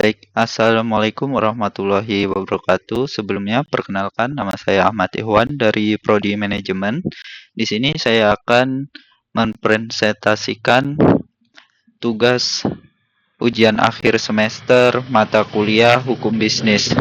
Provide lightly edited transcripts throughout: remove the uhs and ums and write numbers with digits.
Baik, assalamualaikum warahmatullahi wabarakatuh. Sebelumnya, perkenalkan nama saya Ahmad Ikhwan dari Prodi Manajemen. Di sini saya akan mempresentasikan tugas ujian akhir semester mata kuliah Hukum Bisnis.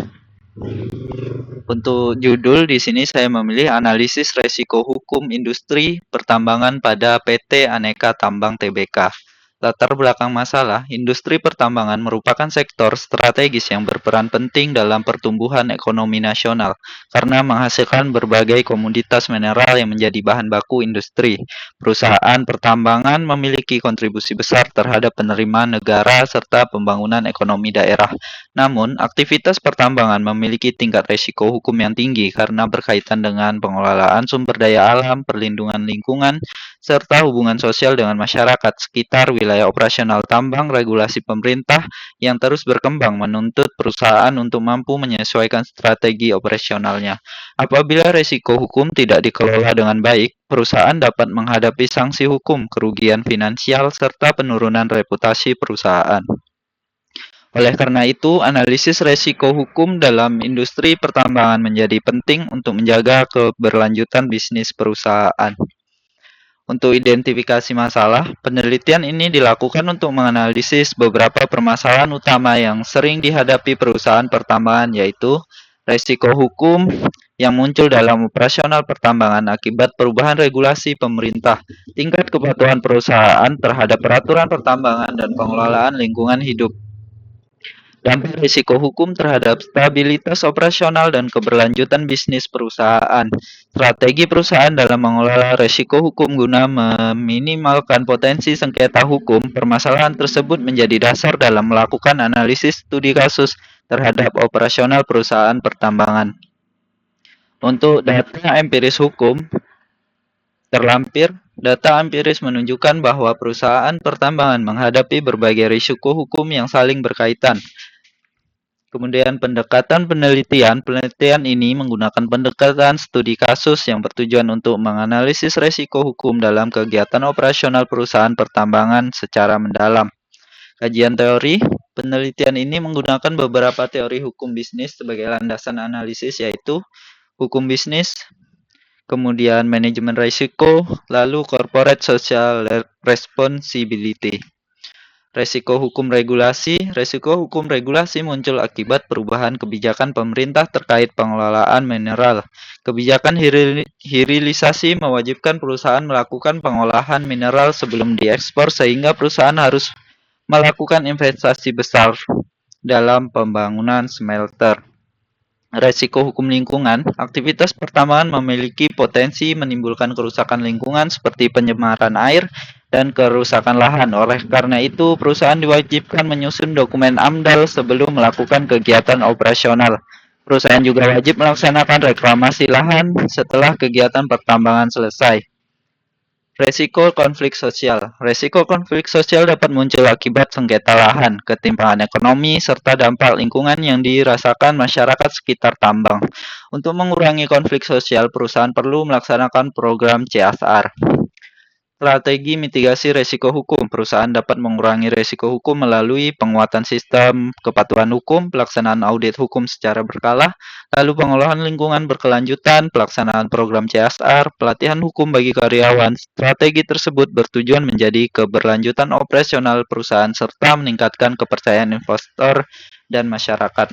Untuk judul di sini saya memilih analisis resiko hukum industri pertambangan pada PT Aneka Tambang Tbk. Latar belakang masalah, industri pertambangan merupakan sektor strategis yang berperan penting dalam pertumbuhan ekonomi nasional karena menghasilkan berbagai komoditas mineral yang menjadi bahan baku industri. Perusahaan pertambangan memiliki kontribusi besar terhadap penerimaan negara serta pembangunan ekonomi daerah. Namun, aktivitas pertambangan memiliki tingkat resiko hukum yang tinggi karena berkaitan dengan pengelolaan sumber daya alam, perlindungan lingkungan, serta hubungan sosial dengan masyarakat sekitar wilayah operasional tambang. Regulasi pemerintah yang terus berkembang menuntut perusahaan untuk mampu menyesuaikan strategi operasionalnya. Apabila resiko hukum tidak dikelola dengan baik, perusahaan dapat menghadapi sanksi hukum, kerugian finansial, serta penurunan reputasi perusahaan. Oleh karena itu, analisis resiko hukum dalam industri pertambangan menjadi penting untuk menjaga keberlanjutan bisnis perusahaan. Untuk identifikasi masalah, penelitian ini dilakukan untuk menganalisis beberapa permasalahan utama yang sering dihadapi perusahaan pertambangan, yaitu resiko hukum yang muncul dalam operasional pertambangan akibat perubahan regulasi pemerintah, tingkat kepatuhan perusahaan terhadap peraturan pertambangan dan pengelolaan lingkungan hidup, dampak risiko hukum terhadap stabilitas operasional dan keberlanjutan bisnis perusahaan. Strategi perusahaan dalam mengelola risiko hukum guna meminimalkan potensi sengketa hukum. Permasalahan tersebut menjadi dasar dalam melakukan analisis studi kasus terhadap operasional perusahaan pertambangan. Untuk data empiris hukum, terlampir, data empiris menunjukkan bahwa perusahaan pertambangan menghadapi berbagai risiko hukum yang saling berkaitan. Kemudian pendekatan penelitian. Penelitian ini menggunakan pendekatan studi kasus yang bertujuan untuk menganalisis resiko hukum dalam kegiatan operasional perusahaan pertambangan secara mendalam. Kajian teori. Penelitian ini menggunakan beberapa teori hukum bisnis sebagai landasan analisis, yaitu hukum bisnis, kemudian manajemen risiko, lalu corporate social responsibility. Resiko hukum regulasi. Resiko hukum regulasi muncul akibat perubahan kebijakan pemerintah terkait pengelolaan mineral. Kebijakan hilirisasi mewajibkan perusahaan melakukan pengolahan mineral sebelum diekspor sehingga perusahaan harus melakukan investasi besar dalam pembangunan smelter. Resiko hukum lingkungan. Aktivitas pertambangan memiliki potensi menimbulkan kerusakan lingkungan seperti pencemaran air dan kerusakan lahan. Oleh karena itu, perusahaan diwajibkan menyusun dokumen AMDAL sebelum melakukan kegiatan operasional. Perusahaan juga wajib melaksanakan reklamasi lahan setelah kegiatan pertambangan selesai. Resiko konflik sosial. Resiko konflik sosial dapat muncul akibat sengketa lahan, ketimpangan ekonomi, serta dampak lingkungan yang dirasakan masyarakat sekitar tambang. Untuk mengurangi konflik sosial, perusahaan perlu melaksanakan program CSR. Strategi mitigasi resiko hukum. Perusahaan dapat mengurangi resiko hukum melalui penguatan sistem kepatuhan hukum, pelaksanaan audit hukum secara berkala, lalu pengolahan lingkungan berkelanjutan, pelaksanaan program CSR, pelatihan hukum bagi karyawan. Strategi tersebut bertujuan menjadi keberlanjutan operasional perusahaan serta meningkatkan kepercayaan investor dan masyarakat.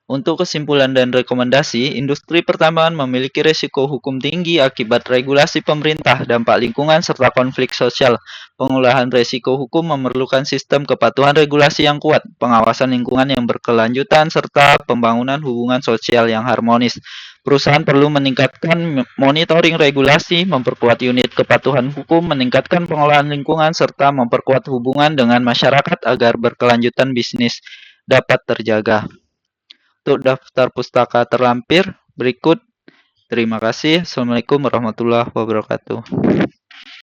Untuk kesimpulan dan rekomendasi, industri pertambangan memiliki risiko hukum tinggi akibat regulasi pemerintah, dampak lingkungan, serta konflik sosial. Pengolahan risiko hukum memerlukan sistem kepatuhan regulasi yang kuat, pengawasan lingkungan yang berkelanjutan, serta pembangunan hubungan sosial yang harmonis. Perusahaan perlu meningkatkan monitoring regulasi, memperkuat unit kepatuhan hukum, meningkatkan pengolahan lingkungan, serta memperkuat hubungan dengan masyarakat agar berkelanjutan bisnis dapat terjaga. Untuk daftar pustaka terlampir berikut. Terima kasih. Assalamualaikum warahmatullahi wabarakatuh.